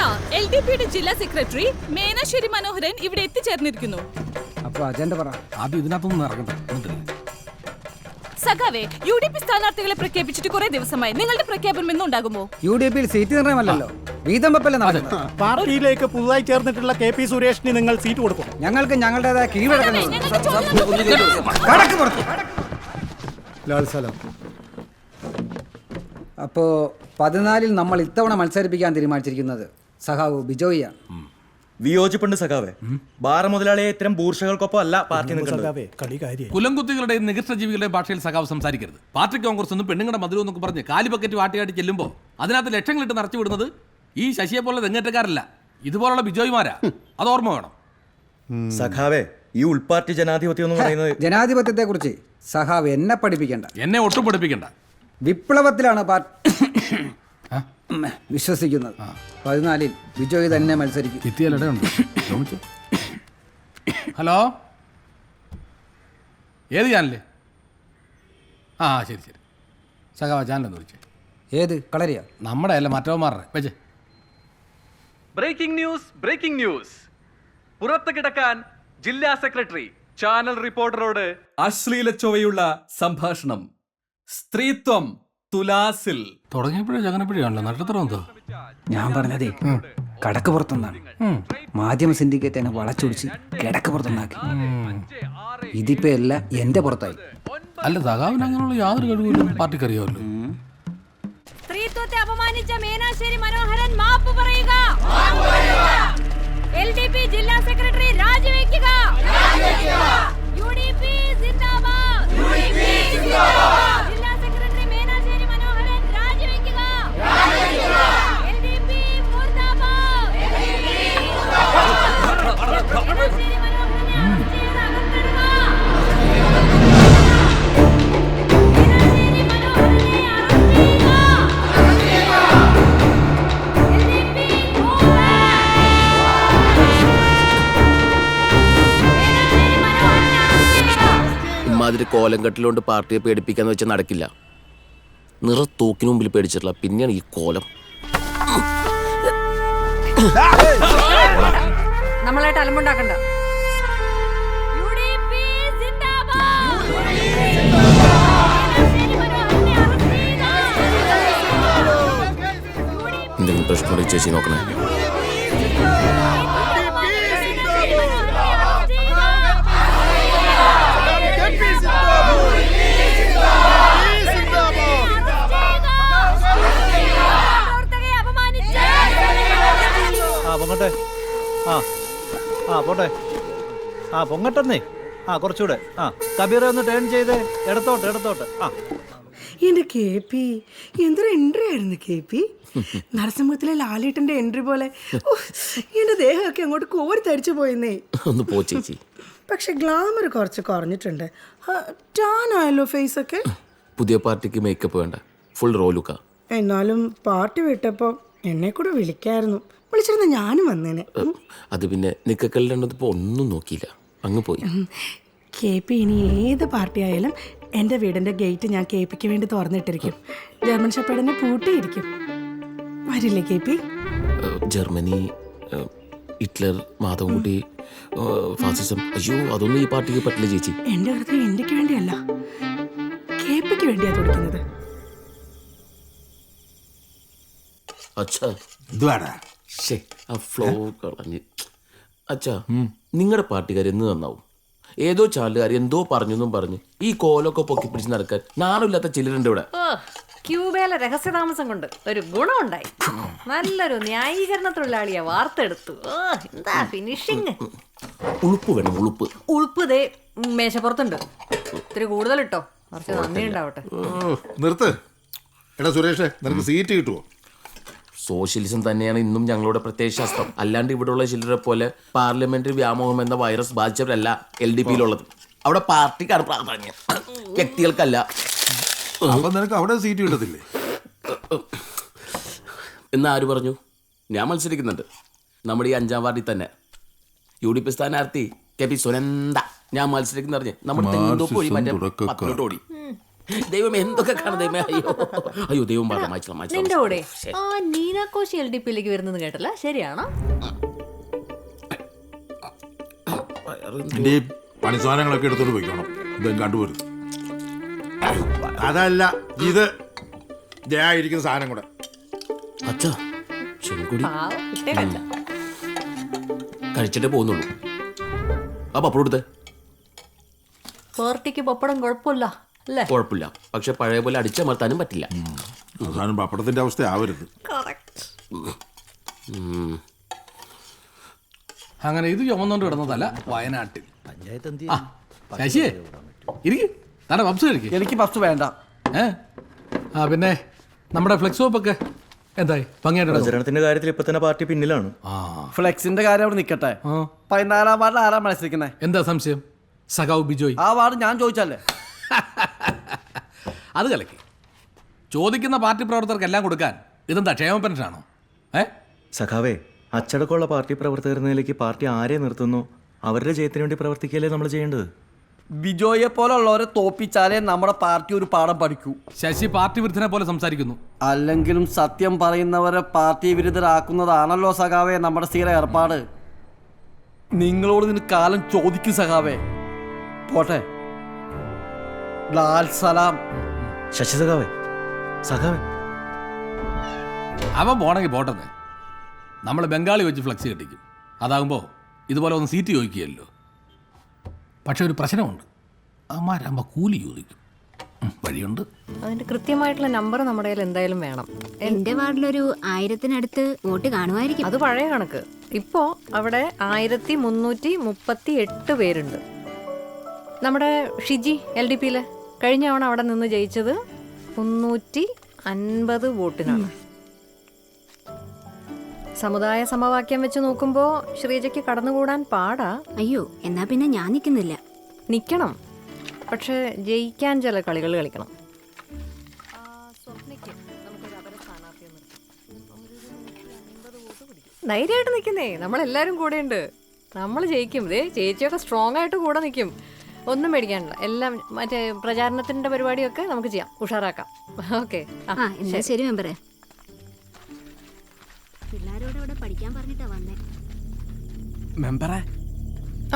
ഇതാ LDPയുടെ ജില്ലാ സെക്രട്ടറി മേനാശ്ശേരി മനോഹരൻ ഇവിടെ എത്തിച്ചേർന്നിരിക്കുന്നു. അപ്പൊ അജണ്ട പറ. ആദ്യം ഇതിനകത്തൊന്നും ഇറങ്ങണ്ട. സഖാവേ, UDP സ്ഥാനാർത്ഥികളെ പ്രഖ്യാപിച്ചിട്ട് കുറെ ദിവസമായി. നിങ്ങളുടെ പ്രഖ്യാപനം എന്നും ഉണ്ടാകുമോ? UDP സീറ്റ് നിർണയമല്ലല്ലോ, വീതം വെപ്പല്ലേ നടക്കുന്നത്. പാർട്ടിയിലേക്ക് പുതുതായി ചേർന്നിട്ടുള്ള KP സുരേഷിന് നിങ്ങൾ സീറ്റ് കൊടുക്കും. ഞങ്ങൾക്ക് ഞങ്ങളുടേതായ കീഴ്വഴക്കങ്ങൾ. അപ്പോ 14 നമ്മൾ ഇത്തവണ മത്സരിപ്പിക്കാൻ തീരുമാനിച്ചിരിക്കുന്നത് സഖാവ് ബിജോയിയാണ്. വിയോജിപ്പുണ്ട് സഖാവേ. ബാർ മുതലാളിയെ ഇത്തരം ബൂർഷകൾക്കൊപ്പം അല്ല പാർട്ടി നിൽക്കുന്നത്. കുലംകുത്തികളുടെയും നികൃഷ്ടജീവികളുടെയും ഭാഷയിൽ സഖാവ് സംസാരിക്കരുത്. പാർട്ടി കോൺഗ്രസ് ഒന്നും പെണ്ണുങ്ങളുടെ മധുരം എന്നൊക്കെ പറഞ്ഞ് കാലി ബക്കറ്റ് വാട്ടിയാട്ടി ചെല്ലുമ്പോൾ അതിനകത്ത് ലക്ഷങ്ങളിട്ട് നിറച്ചു വിടുന്നത് ഈ ശശിയെ പോലെ തെങ്ങേറ്റക്കാരല്ല, ഇതുപോലുള്ള ബിജോയ്മാരാ. അത് ഓർമ്മ വേണം സഖാവേ. ഈ ഉൾപാർട്ടി ജനാധിപത്യം എന്ന് പറയുന്നത് ജനാധിപത്യത്തെ കുറിച്ച് സഖാവ് എന്നെ പഠിപ്പിക്കണ്ട, എന്നെ ഒട്ടും പഠിപ്പിക്കണ്ട. വിപ്ലവത്തിലാണ് വിശ്വസിക്കുന്നത്. 14 ബിജോയ് തന്നെ മത്സരിക്കും. ഹലോ, ഏത് ചാനല്? ആ ശരി ശരി, സഖാവ ചാനലെന്ന് വിളിച്ചേ. ഏത് കളരിയാ? നമ്മുടെ അല്ല, മറ്റവന്മാരുടെ വെച്ചേ. Breaking news. പുറത്ത് കിടക്കാൻ ജില്ലാ സെക്രട്ടറി ചാനൽ റിപ്പോർട്ടറോട് അശ്ലീല ചൊവ്വയുള്ള സംഭാഷണം. സ്ത്രീത്വം തുലാസിൽ. തുടങ്ങിയപ്പോഴേ ചങ്ങനപ്പഴിയാണല്ലോ നട്ടത്തരം എന്തോ. ഞാൻ പറഞ്ഞതേ കടക്ക് പുറത്തുനിന്നാണ്. മാധ്യമ സിൻഡിക്കേറ്റ് എന്നെ വളച്ചൊടിച്ച് കിടക്ക് പുറത്തുനിന്നാക്കി. ഇതിപ്പോ എല്ലാം എന്റെ പുറത്തായി. അല്ല, സഖാവിന് അങ്ങനെയുള്ള യാതൊരു കഴിവില്ല, പാർട്ടിക്ക് അറിയാമല്ലോ. സ്ത്രീത്വത്തെ അപമാനിച്ച മേനാശ്ശേരി മനോഹരൻ മാപ്പ് പറയുക. LDP ജില്ലാ സെക്രട്ടറി രാജിവെക്കുക. UDP സിന്ദാബാദ്. ജില്ലാ സെക്രട്ടറി മേനാശ്ശേരി മനോഹരൻ രാജിവെക്കുക. LDP മുർദാബാദ്. മേനാശ്ശേരി മനോഹരനെ അറസ്റ്റ് ചെയ്ത് അകത്തിടുക. മേനാശ്ശേരി മനോഹരനെ അറസ്റ്റ് ചെയ്യുക. LDP ഇമാതിരി കോലം കെട്ടിലോണ്ട് പാർട്ടിയെ പേടിപ്പിക്കാന്ന് വെച്ചാൽ നടക്കില്ല. തൂക്കിന് മുമ്പിൽ പേടിച്ചിട്ടില്ല, പിന്നെയാണ് ഈ കോലം. നമ്മളായിട്ട് അലമ്പുണ്ടാക്കണ്ട. UDP സിന്ദാബാദ്. എന്തെങ്കിലും പ്രശ്നം ചേച്ചി നോക്കണേ. പൊങ്ങട്ടെ. പോട്ടെ. പൊങ്ങട്ടെന്നേ. കുറച്ചുകൂടെ. കബീറെ ഒന്ന് ടേൺ ചെയ്തേ. ഇടത്തോട്ട്. എന്റെ KP എന്തൊരു എൻട്രി ആയിരുന്നു KP. നരസിംഹത്തിലെ ലാലേട്ടന്റെ എൻട്രി പോലെ എന്റെ ദേഹമൊക്കെ അങ്ങോട്ട് കോരി തരിച്ചു പോയെന്നേ. ഒന്ന് പോ ചേച്ചി. പക്ഷെ ഗ്ലാമർ കുറച്ച് കുറഞ്ഞിട്ടുണ്ട്. ടാൻ ആയല്ലോ ഫേസ് ഒക്കെ. പുതിയ പാർട്ടിക്ക് മേക്കപ്പ് വേണ്ട, ഫുൾ റോലുക്ക. എന്നാലും പാർട്ടി വിട്ടപ്പോ എന്നെ കൂടെ വിളിക്കായിരുന്നു. വിളിച്ചിരുന്ന ഞാനും വന്നേനെ. അത് പിന്നെ നിക്കക്കല്ലിപ്പോ ഒന്നും നോക്കിയില്ല, അങ്ങ് പോയി. KP ഇനി ഏത് പാർട്ടി ആയാലും എൻ്റെ വീടിൻ്റെ ഗേറ്റ് ഞാൻ KPക്ക് വേണ്ടി തുറന്നിട്ടിരിക്കും. ജർമ്മൻ ഷെപ്പേർഡിനെ പൂട്ടിയിരിക്കും. വരില്ലേ KP? ജർമ്മനി, ഹിറ്റ്ലർ, മാധവൻകുട്ടി, ഫാസിസം, അയ്യോ അതൊന്നും ഈ പാർട്ടിക്ക് പറ്റില്ല ചേച്ചി. എൻ്റെ ഹൃദയം ഇന്ത്യക്ക് വേണ്ടിയല്ല, KPക്ക് വേണ്ടിയാ തുടിക്കുന്നത്. അച്ഛാ ആ ഫ്ലോ കളഞ്ഞ്. അച്ഛാ, നിങ്ങളുടെ പാർട്ടിക്കാർ എന്ന് നന്നാവും. ഏതോ ചാലുകാർ എന്തോ പറഞ്ഞെന്നും പറഞ്ഞ് ഈ കോലൊക്കെ പൊക്കി പിടിച്ച് നടക്കാൻ നാണില്ലാത്ത ചിലരുണ്ട് ഇവിടെ. ക്യൂബയിലെ രഹസ്യതാമസം കൊണ്ട് ഒരു ഗുണമുണ്ടായി. നല്ലൊരു ന്യായീകരണ തൊഴിലാളിയെ വാർത്തെടുത്തു. എന്താ ഫിനിഷിങ്. ഉളുപ്പ് വേണം, ഉളുപ്പ് ദേ മേശപ്പുറത്തുണ്ട്. ഇത്തിരി കൂടുതൽ ഇട്ടോ, കുറച്ച് നന്ദി ഉണ്ടാവട്ടെ. നിർത്ത്. എടാ സുരേഷ്, നിനക്ക് സീറ്റ് കിട്ടുമോ? സോഷ്യലിസം തന്നെയാണ് ഇന്നും ഞങ്ങളുടെ പ്രത്യയശാസ്ത്രം. അല്ലാണ്ട് ഇവിടെയുള്ള ചിലരെ പോലെ പാർലമെന്ററി വ്യാമോഹം എന്ന വൈറസ് ബാധിച്ചവരല്ല LDPയിലുള്ളത്. അവിടെ പാർട്ടിക്കാണ് പ്രാധാന്യം, വ്യക്തികൾക്കല്ല. അപ്പൊ നിനക്ക് അവിടെ സീറ്റ് കിട്ടത്തില്ലേ എന്ന് ആര് പറഞ്ഞു? ഞാൻ മത്സരിക്കുന്നുണ്ട് നമ്മുടെ ഈ 5ാം വാർഡിൽ തന്നെ. UDP സ്ഥാനാർത്ഥി KP സുനന്ദ. ഞാൻ മത്സരിക്കുന്ന നമ്മുടെ തെങ്ങോടി. ദൈവം എന്തൊക്കെ കാണും ദൈവമേ. അയ്യോ അയ്യോ ദൈവം പറഞ്ഞു മായ്ച്ചോളാം നിന്റെ കൂടെ ആ നീനാക്കോശി LDP-യിലേക്ക് വരുന്നത് കേട്ടല്ല, ശരിയാണോ? എൻ്റെ പണി സാധനങ്ങളൊക്കെ എടുത്തോണ്ട് പോയിക്കണം. ഇതും കണ്ടുപോരുത്. അതല്ല ഇത് ഇരിക്കുന്ന സാധനം കൂടെ. അച്ഛാ ചെങ്കുടി പാവം, ഇട്ടേക്കല്ല. കഴിച്ചിട്ടേ പോകുന്നുള്ളൂ. ആ പപ്പടം എടുത്തേ. പാർട്ടിക്ക് പപ്പടം കുഴപ്പമില്ല അല്ലേ? കുഴപ്പമില്ല, പക്ഷെ പഴയ പോലെ അടിച്ചമർത്താനും പറ്റില്ല. അവസാനം പപ്പടത്തിന്റെ അവസ്ഥ ആവരുത്. അങ്ങനെ ഇത് ചുമന്നുകൊണ്ട് കിടന്നതല്ല വയനാട്ടിൽ. ആ, ശശിയേ ഇരിക്ക്, നാടെ പപ്സ് കഴിക്ക്. എനിക്ക് പപ്സ് വേണ്ട. ആ പിന്നെ നമ്മുടെ ഫ്ലെക്സ് ഒക്കെ എന്തായി? ഭംഗിയായിട്ട് പ്രചരണത്തിന്റെ കാര്യത്തിൽ ഇപ്പൊ തന്നെ പാർട്ടി പിന്നിലാണ്. ഫ്ലെക്സിന്റെ കാര്യം അവിടെ നിൽക്കട്ടെ. 14-ാം വാർഡിൽ ആരാ മത്സരിക്കുന്നത്? എന്താ സംശയം? സഖാവ് ബിജോയ്. ആ വാർഡ് ഞാൻ ചോദിച്ചല്ലേ. അത് കലക്കി. ചോദിക്കുന്ന പാർട്ടി പ്രവർത്തകർക്ക് എല്ലാം കൊടുക്കാൻ ഇതെന്താ ക്ഷേമ പെൻഷനാണോ? സഖാവേ, അച്ചടക്കമുള്ള പാർട്ടി പ്രവർത്തകർ നിലയ്ക്ക് പാർട്ടി ആരെ നിർത്തുന്നു അവരുടെ ജയത്തിന് വേണ്ടി പ്രവർത്തിക്കല്ലേ നമ്മൾ ചെയ്യേണ്ടത്. ബിജോയെ പോലുള്ളവരെ തോപ്പിച്ചാലേ നമ്മുടെ പാർട്ടി ഒരു പാഠം പഠിക്കൂ. ശശി പാർട്ടി വിരുദ്ധനെ പോലെ സംസാരിക്കുന്നു. അല്ലെങ്കിലും സത്യം പറയുന്നവരെ പാർട്ടി വിരുദ്ധരാക്കുന്നതാണല്ലോ സഖാവേ നമ്മുടെ സ്ഥിര ഏർപ്പാട്. നിങ്ങളോട് ഇതിന് കാലം ചോദിക്കും സഖാവേ. പോട്ടെ. ലാൽ സലാം. ശശി സഖാവേ, സഖാവേ അവൻ പോണെങ്കിൽ പോട്ടെന്ന്. നമ്മൾ ബംഗാളി വെച്ച് ഫ്ലക്സ് കെട്ടിക്കും. അതാകുമ്പോൾ ഇതുപോലെ ഒന്ന് സീറ്റ് ചോദിക്കുകയല്ലോ. പക്ഷെ ഒരു പ്രശ്നമുണ്ട്, അമ്മാരാകുമ്പോൾ കൂലി ചോദിക്കും. വഴിയുണ്ട്. അതിന്റെ കൃത്യമായിട്ടുള്ള നമ്പർ നമ്മുടെ കയ്യിൽ എന്തായാലും വേണം. എന്റെ വാർഡിലൊരു 1000-നടുത്ത് വോട്ട് കാണുമായിരിക്കും. അത് പഴയ കണക്ക്. ഇപ്പോ അവിടെ 1338 പേരുണ്ട്. നമ്മുടെ ഷിജി LDP-യില് കഴിഞ്ഞ തവണ അവിടെ നിന്ന് ജയിച്ചത് 350 വോട്ടിനാണ്. സമുദായ സമവാക്യം വെച്ച് നോക്കുമ്പോ ശ്രീജയ്ക്ക് കടന്നുകൂടാൻ പാടാ. അയ്യോ, എന്നാ പിന്നെ ഞാൻ നിൽക്കുന്നില്ല. നിക്കണം, പക്ഷെ ജയിക്കാൻ ചില കളികൾ കളിക്കണം. ധൈര്യമായിട്ട് നിൽക്കുന്നേ, നമ്മളെല്ലാരും കൂടെ ഉണ്ട്. നമ്മൾ ജയിക്കും. ഇതേ ചേച്ചിയൊക്കെ സ്ട്രോങ് ആയിട്ട് കൂടെ നിൽക്കും. ഒന്നും പേടിക്കാനില്ല. എല്ലാം മറ്റേ പ്രചാരണത്തിന്റെ പരിപാടിയൊക്കെ നമുക്ക് ചെയ്യാം, ഉഷാറാക്കാം. ഓക്കെ, എന്നാ ശരി മെമ്പറേ. പിള്ളേരോട് ഇവിടെ പഠിക്കാൻ പറഞ്ഞിട്ടാ വന്നേ. മെമ്പറേ,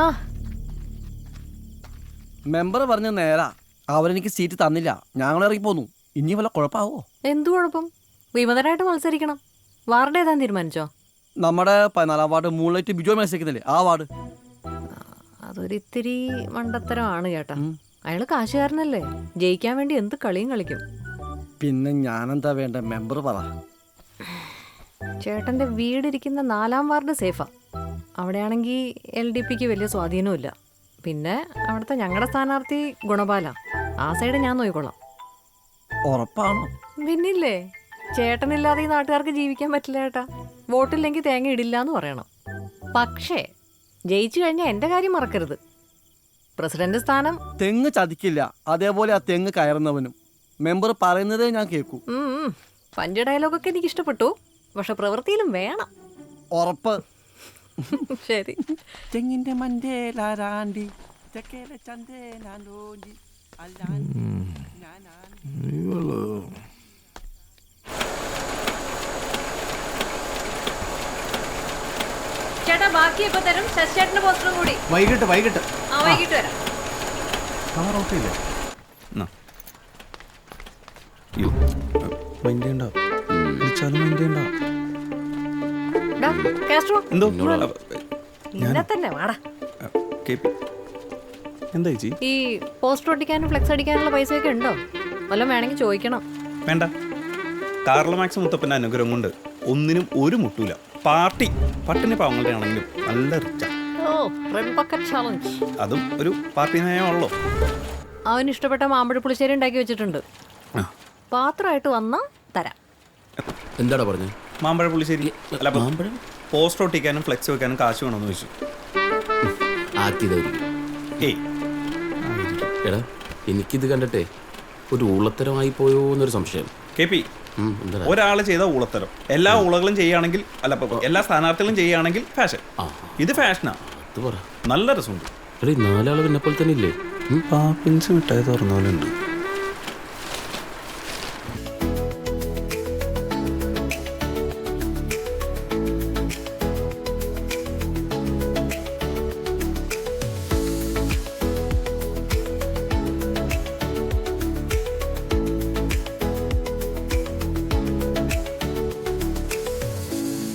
ആ മെമ്പർ പറഞ്ഞ നേരാ. അവരെനിക്ക് സീറ്റ് തന്നില്ല, ഞങ്ങൾ ഇറങ്ങി പോന്നു. ഇനി വല്ല കുഴപ്പമാവോ? എന്തു കുഴപ്പം? വിമതരായിട്ട് മത്സരിക്കണം. വാർഡ് ഏതാൻ തീരുമാനിച്ചോ? നമ്മുടെ 14-ാം വാർഡ് മൂന്നിലേക്ക് ബിജോയ് മത്സരിക്കുന്നില്ലേ, ആ വാർഡ്. അതൊരിത്തിരി മണ്ടത്തരമാണ് ചേട്ടാ. അയാള് കാശുകാരനല്ലേ, ജയിക്കാൻ വേണ്ടി എന്ത് കളിയും കളിക്കും. പിന്നെ ഞാനെന്താ വേണ്ട, മെമ്പർ പറ. ചേട്ടന്റെ വീടിരിക്കുന്ന 4-ാം വാർഡ് സേഫാ. അവിടെയാണെങ്കിൽ LDP-ക്ക് വലിയ സ്വാധീനമില്ല. പിന്നെ അവിടുത്തെ ഞങ്ങളുടെ സ്ഥാനാർത്ഥി ഗുണപാല. ആ സൈഡ് ഞാൻ നോക്കിക്കൊള്ളാം. ഉറപ്പാണോ? പിന്നില്ലേ, ചേട്ടനില്ലാതെ ഈ നാട്ടുകാർക്ക് ജീവിക്കാൻ പറ്റില്ല ചേട്ടാ. വോട്ടില്ലെങ്കിൽ തേങ്ങ ഇടില്ല എന്ന് പറയണം. പക്ഷേ ജയിച്ചു കഴിഞ്ഞാൽ എൻ്റെ കാര്യം മറക്കരുത്. പ്രസിഡന്റ് സ്ഥാനം തെങ്ങ് ചതിക്കില്ല, അതേപോലെ ആ തെങ്ങ് കയറുന്നവനും. മെമ്പർ പറയുന്നതേ ഞാൻ കേൾക്കൂ. പഞ്ച് ഡയലോഗൊക്കെ എനിക്ക് ഇഷ്ടപ്പെട്ടു, പക്ഷെ പ്രവൃത്തിയിലും വേണം. ഉറപ്പ്. ശരി. തെങ്ങിന്റെ മണ്ടേലാരാണ്ടി തെക്കേലെ ചന്തേലാലോണ്ടി അല്ലാണ്ടി ചേട്ടാ ബാക്കി എപ്പോ തരും? ശശിചേട്ടന്റെ പോസ്റ്ററും കൂടി. വൈകിട്ട് വൈകിട്ട് വരാം. നിന്നെ തന്നെ വാടാ. ഈ പോസ്റ്റർ ഒട്ടിക്കാനും ഫ്ലെക്സ് അടിക്കാനുള്ള പൈസയൊക്കെ ഉണ്ടോ? വല്ലതും വേണമെങ്കിൽ ചോദിക്കണം. വേണ്ട, കാർലോ മാക്സ് മുത്തപ്പന്റെ അനുഗ്രഹം കൊണ്ട് ഒന്നിനും ഒരു മുട്ടൂല. പാർട്ടി പട്ടിണി പാവങ്ങളുടെ ആണെങ്കിലും നല്ല റിച്ചാ. അതും ഒരു പാർട്ടി നയമാണല്ലോ. അവന് ഇഷ്ടപ്പെട്ട മാമ്പഴ പുളിശ്ശേരി ഉണ്ടാക്കി വെച്ചിട്ടുണ്ട്. പാത്രമായിട്ട് വന്നാ തരാം. എന്താടാ പറഞ്ഞു? മാമ്പഴ പുളിശ്ശേരി അല്ല, പോസ്റ്റർ ഒട്ടിക്കാനും ഫ്ലെക്സ് വെക്കാനും കാശ് വേണമെന്ന് ചോദിച്ചു. എടാ, എനിക്കിത് കണ്ടിട്ടേ ഒരു ഊളത്തരമായി പോയോ എന്നൊരു സംശയം. KP, ഒരാള് ചെയ്ത ഊളത്തരം എല്ലാ ഊളകളും ചെയ്യുകയാണെങ്കിൽ, അല്ല എല്ലാ സ്ഥാനാർത്ഥികളും ചെയ്യുകയാണെങ്കിൽ ഫാഷൻ. ഇത് ഫാഷനാ. നല്ല രസമുണ്ട്. 4 ആള് പിന്നെ പോലെ തന്നെ ഇല്ലേ? പാപ്പിൻസ് മിഠായി തുറന്ന പോലെ ഉണ്ട്.